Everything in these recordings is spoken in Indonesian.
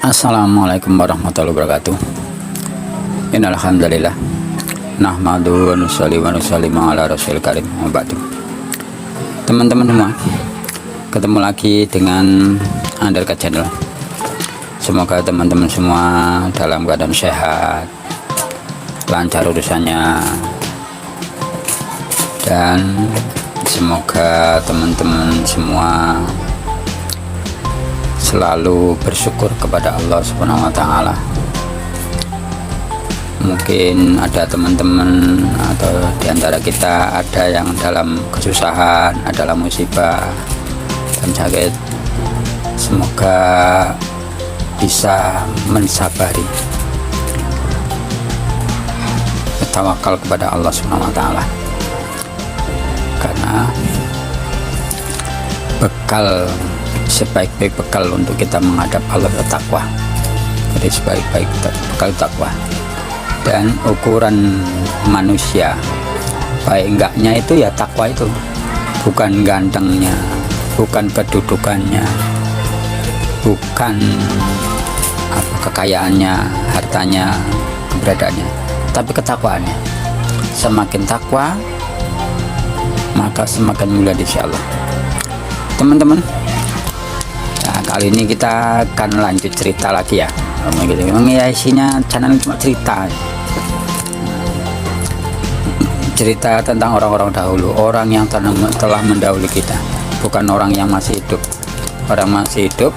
Assalamualaikum warahmatullahi wabarakatuh. Innal hamdalillah nahmadu wa nusalli wa nusallimu ala rasulil karim. Teman-teman semua, ketemu lagi dengan Andalka Channel. Semoga teman-teman semua dalam keadaan sehat, lancar urusannya, dan semoga teman-teman semua selalu bersyukur kepada Allah Subhanahu wa Ta'ala. Mungkin ada teman-teman atau diantara kita ada yang dalam kesusahan, adalah musibah dan sakit. Semoga bisa mensabari, bertawakal kepada Allah Subhanahu wa Ta'ala, karena sebaik-baik bekal untuk kita menghadap Allah adalah takwa. Jadi sebaik-baik bekal takwa. Dan ukuran manusia baik enggaknya itu ya takwa itu, bukan gantengnya, bukan kedudukannya, bukan kekayaannya, hartanya, keberadaannya, tapi ketakwaannya. Semakin takwa maka semakin mulia insyaallah. Teman-teman, kali ini kita akan lanjut cerita lagi ya. Memang ya isinya channel cuma cerita tentang orang-orang dahulu, orang yang telah mendahului kita, bukan orang yang masih hidup. Orang masih hidup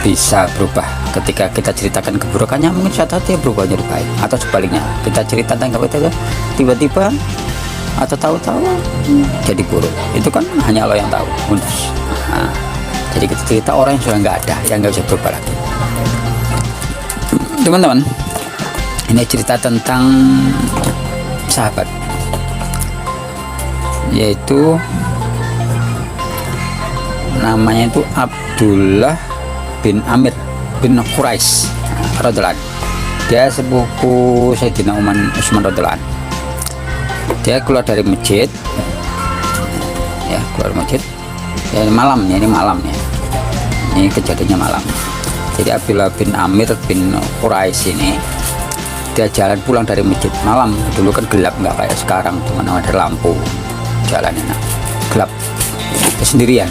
bisa berubah ketika kita ceritakan keburukannya, mungkin suatu dia berubah jadi baik, atau sebaliknya kita cerita tentang kebaikan tiba-tiba atau tahu-tahu jadi buruk. Itu kan hanya Allah yang tahu. Jadi kita cerita orang yang sudah nggak ada, yang nggak bisa berubah lagi. Teman-teman, ini cerita tentang sahabat, yaitu namanya itu Abdullah bin Amir bin Quraisy radhiyallahu anhu. Dia sepupu Sayyidina Utsman radhiyallahu anhu. Dia keluar dari masjid, ya keluar masjid. Ya, malamnya ini malamnya. Ini kejadiannya malam. Jadi Abdullah bin Amir bin Quraisy ini dia jalan pulang dari masjid malam. Dulu kan gelap, nggak kayak sekarang cuma ada lampu, jalan enak, gelap. Dia sendirian.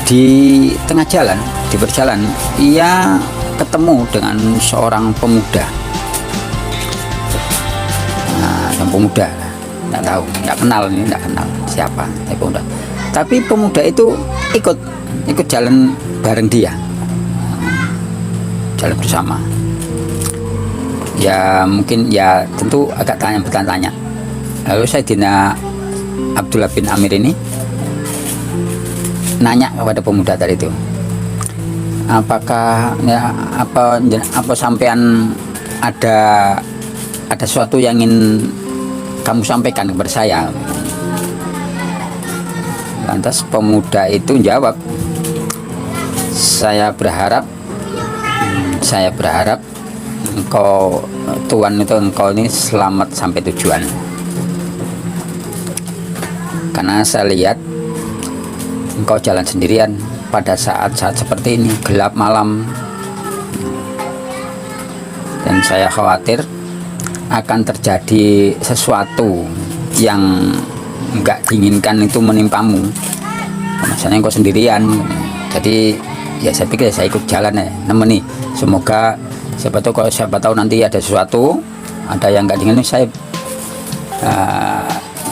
Di tengah jalan, di perjalanan, ia ketemu dengan seorang pemuda. Yang pemuda nggak tahu, nggak kenal siapa, tapi pemuda itu ikut jalan bareng dia, jalan bersama. Ya mungkin ya tentu agak bertanya-tanya. Lalu Sayyidina Abdullah bin Amir ini nanya kepada pemuda tadi itu, apakah ya apa sampean ada sesuatu yang ingin kamu sampaikan kepada saya? Lantas pemuda itu jawab, saya berharap engkau ini selamat sampai tujuan, karena saya lihat engkau jalan sendirian pada saat-saat seperti ini, gelap malam, dan saya khawatir akan terjadi sesuatu yang enggak diinginkan itu menimpamu. Misalnya engkau sendirian, jadi ya saya pikir saya ikut jalan ya, nemeni. Semoga siapa tahu nanti ada sesuatu, ada yang enggak diinginkan, saya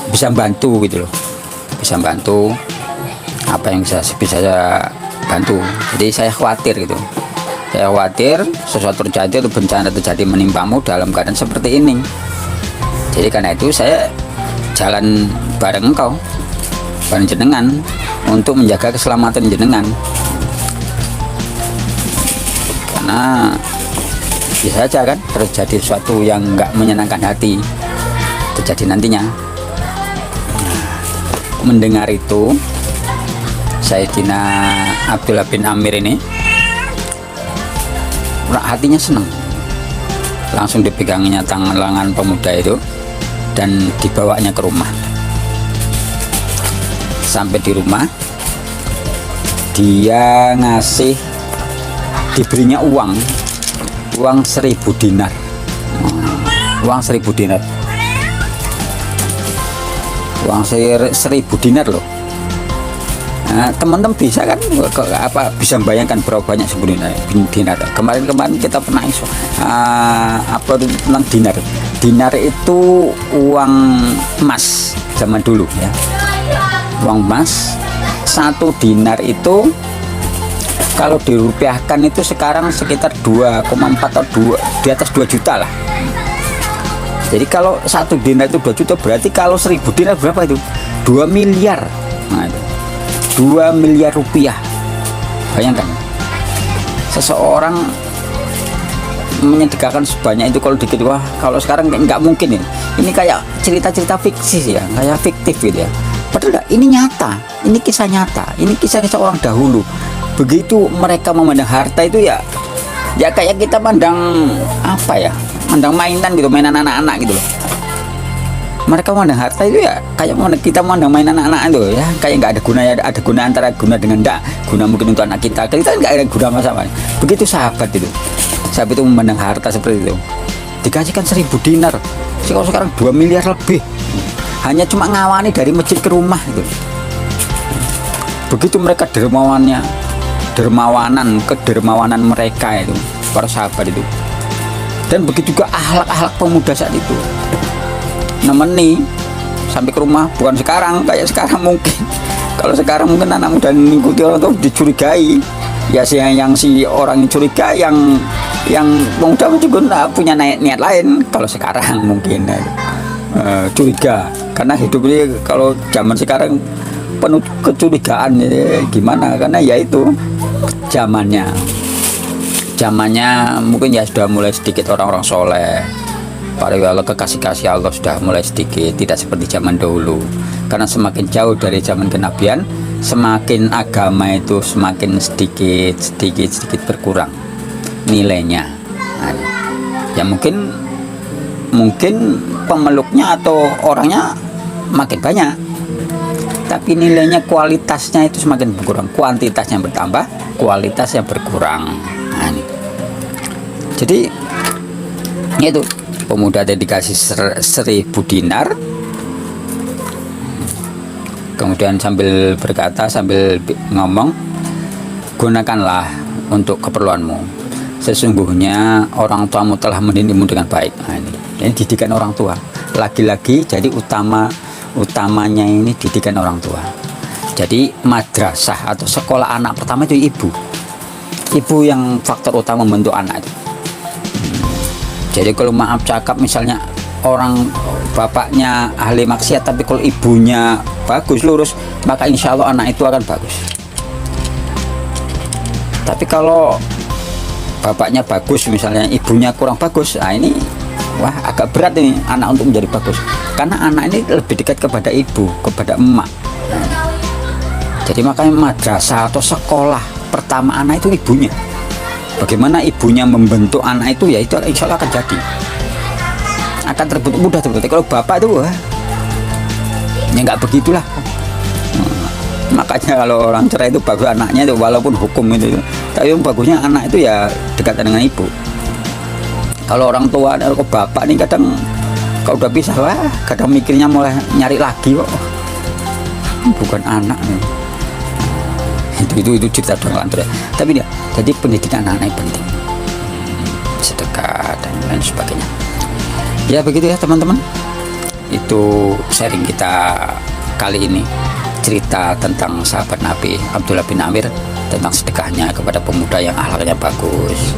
bisa bantu gitu loh, bisa bantu apa yang bisa saya bantu. Jadi saya khawatir gitu. Saya khawatir sesuatu terjadi atau bencana terjadi menimpamu dalam keadaan seperti ini. Jadi karena itu saya jalan bareng engkau, bareng jenengan, untuk menjaga keselamatan jenengan. Karena bisa saja kan terjadi sesuatu yang enggak menyenangkan hati terjadi nantinya. Mendengar itu, Sayyidina Abdullah bin Amir ini hatinya senang, langsung dipegangnya tangan lengan pemuda itu dan dibawanya ke rumah. Sampai di rumah dia ngasih, diberinya uang 1.000 dinar. Uang 1.000 dinar. Uang 1.000 dinar loh. Nah, teman-teman bisa kan bisa membayangkan berapa banyak 10 dinar. Kemarin kita pernah upload tentang dinar. Dinar itu uang emas zaman dulu ya. Uang emas 1 dinar itu kalau dirupiahkan itu sekarang sekitar 2,4 atau 2 di atas 2 juta lah. Jadi kalau 1 dinar itu 2 juta, berarti kalau 1.000 dinar berapa itu? 2 miliar. Nah, itu 2 miliar rupiah. Bayangkan, seseorang menyedekahkan sebanyak itu. Kalau dikit, wah, kalau sekarang nggak mungkin ini. Ini kayak cerita-cerita fiksi ya, kayak fiktif gitu ya. Padahal ini nyata, ini kisah nyata, ini kisah-kisah orang dahulu. Begitu mereka memandang harta itu ya kayak kita pandang apa ya, mandang mainan gitu, mainan anak-anak gitu loh. Mereka memandang harta itu ya kayak kita memandang mainan anak-anak itu ya, kayak nggak ada gunanya. Ada guna antara guna dengan enggak guna, mungkin untuk anak kita nggak ada guna sama. Begitu sahabat itu memandang harta seperti itu. Dikasihkan 1.000 dinar, kalau sekarang 2 miliar lebih, hanya cuma ngawani dari masjid ke rumah itu. Begitu mereka kedermawanan mereka itu, para sahabat itu. Dan begitu juga akhlak pemuda saat itu, nemeni sampai ke rumah. Bukan sekarang, kayak sekarang mungkin. Kalau sekarang mungkin anak muda mengikuti orang tua dicurigai ya, si orang yang curiga, yang pemuda juga punya niat lain. Kalau sekarang mungkin curiga, karena hidup ini kalau zaman sekarang penuh kecurigaan ya, gimana, karena ya itu zamannya mungkin ya sudah mulai sedikit orang-orang soleh, para Allah, kekasih Allah sudah mulai sedikit, tidak seperti zaman dahulu. Karena semakin jauh dari zaman kenabian, semakin agama itu semakin sedikit berkurang nilainya. Nah, ya mungkin pemeluknya atau orangnya makin banyak, tapi nilainya, kualitasnya itu semakin berkurang. Kuantitasnya bertambah, kualitasnya berkurang. Nah, ini. Jadi itu pemuda dedikasi 1.000 dinar, kemudian sambil berkata, sambil ngomong, gunakanlah untuk keperluanmu, sesungguhnya orang tuamu telah mendidikmu dengan baik. Nah, ini didikan orang tua. Lagi-lagi jadi utamanya ini didikan orang tua. Jadi madrasah atau sekolah anak pertama itu ibu yang faktor utama membentuk anak itu. Jadi kalau maaf cakap, misalnya orang bapaknya ahli maksiat, tapi kalau ibunya bagus, lurus, maka insya Allah anak itu akan bagus. Tapi kalau bapaknya bagus, misalnya ibunya kurang bagus, nah ini wah, agak berat ini anak untuk menjadi bagus, karena anak ini lebih dekat kepada ibu, kepada emak. Jadi makanya madrasah atau sekolah pertama anak itu ibunya. Bagaimana ibunya membentuk anak itu, ya itu insya Allah akan jadi, akan terbentuk mudah terbentuk. Kalau bapak itu wah, ya nggak begitulah. Makanya kalau orang cerai itu bagus anaknya itu, walaupun hukum itu, tapi yang bagusnya anak itu ya dekat dengan ibu. Kalau orang tua atau bapak nih kadang kalau udah pisah, wah, kadang mikirnya mulai nyari lagi kok, bukan anak nih. Itu cerita orang tua. Tapi dia, jadi pendidikan anak penting, sedekah dan lain sebagainya. Ya begitu ya teman-teman, itu sharing kita kali ini, cerita tentang sahabat Nabi Abdullah bin Amir, tentang sedekahnya kepada pemuda yang akhlaknya bagus.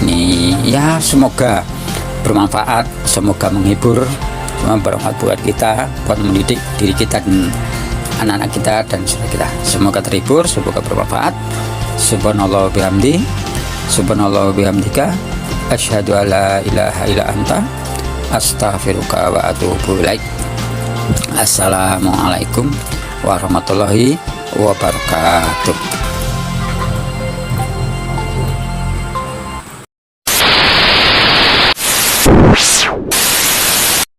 Ini ya semoga bermanfaat, semoga menghibur, semoga bermanfaat buat kita, buat mendidik diri kita dan anak-anak kita dan saudara kita. Semoga terhibur, semoga bermanfaat. Subhanallah bihamdi, subhanallah bihamdika, asyhadu alla ilaha illa anta, astaghfiruka wa atubu ilaik. Assalamualaikum warahmatullahi wabarakatuh.